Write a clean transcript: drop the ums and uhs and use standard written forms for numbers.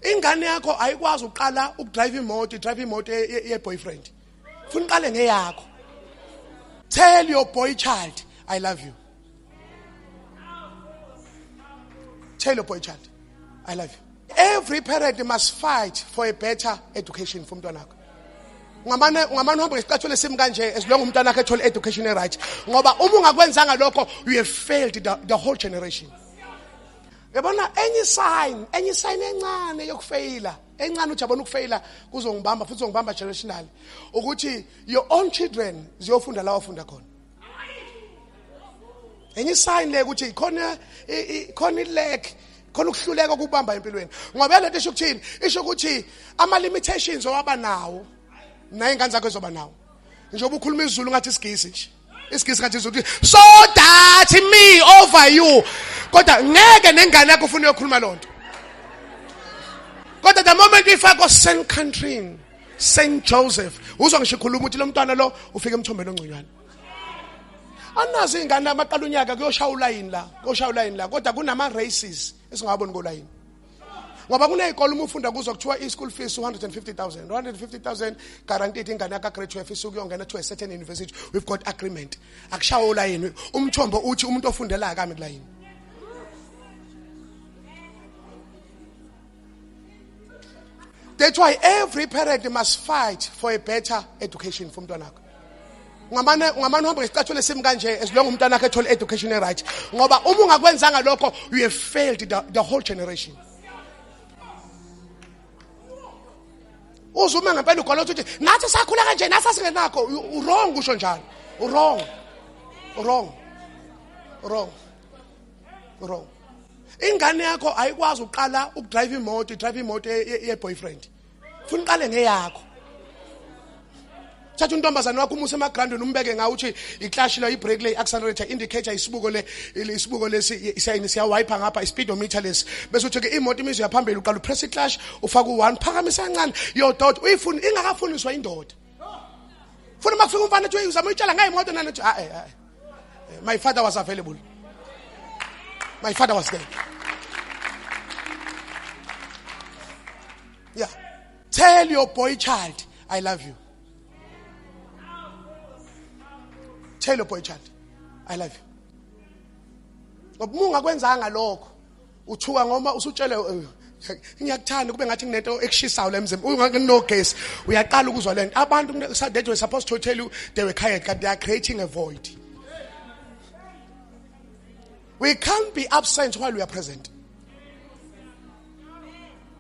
ingane yakho ayikwazi uqala ukudrive imoto ye-boyfriend. Funa uqale ngeyakho. Tell your boy child, I love you. Tell your boy child, I love you. Every parent must fight for a better education for umntwana wakho. Ngamane uhamba ngesicathulo simi kanje as long umntwana wakhe ethola education right. Ngoba uma ungakwenzanga lokho, you have failed the whole generation. Yabona any sign encane yokufeyila, encane ujabona ukufeyila kuzongibamba futhi uzongibamba generational ukuthi your own children ziyofunda la wafunda khona. Any sign le ukuthi khona ilek khona ukuhluleka ukubamba empilweni. Ngoba lento isho ukuthini? Isho ukuthi ama limitations owaba nawo na ingane zakho ezoba nawo. Njengoba ukhuluma isiZulu ngathi isigisi nje. Isigisi ngathi iZulu so that me over you. Kodwa ngeke nengane yakho ufune ukukhuluma lonto. Kodwa the moment ifaka St. Catherine, St. Joseph, uzwa ngisho khuluma ukuthi lo mntwana lo ufika emthombeni ongconywana. Anazi ingane amaqala unyaka kuyoshaya ulayini la, kodwa kunama races esingaboni ngolayini. Ngoba kunezikole uma ufunda kuzo kuthiwa i-school fees 150,000 guaranteed ingane yakho grade 12 isukuyongena to a certain university, we've got agreement. Akushaya ulayini, umthombo uthi umuntu ofundela akami kulayini. That's why every parent must fight for a better education for umntwana wakho. Ngamane uhamba ngesicathulo simi kanje as long umntwana wakhe ethola education right. Ngoba uma ungakwenzanga lokho, you have failed the whole generation. Uzume ngempela ugolo uthi nathi sakhula kanje nathi singenakho, wrong usho njalo. Wrong. Ingane yakho ayikwazi uqala ukudrive imoto ye-boyfriend. Funa uqale ngeyakho. Thatha untombazane wakho umuse emagrandweni umbeke ngawo uthi iclash la ibrake le accelerator indicator isibuko lesi isayini siya wiper ngapha ispeedometer lesi bese uthi ke imoto imizwa yaphambili uqala upress iclash ufaka u1 phakamisa kancane your daughter uyifuna ingakafuniswa indoda. Funa makufika umfana ethi uzama uyitshela ngayimoto nani ethi my father was available. My father was there. Yeah. Tell your boy child, I love you. Tell your boy child, I love you. Ngoba ungakwenzanga lokho, uthuka ngoma usutshele ngiyakuthanda kube ngathi nginento ekushisayo lemzimba. Ungakeno gas, uyaqala ukuzwa lento. Abantu that were supposed to tell you they were quiet, but they are creating a void. We can't be absent while we are present.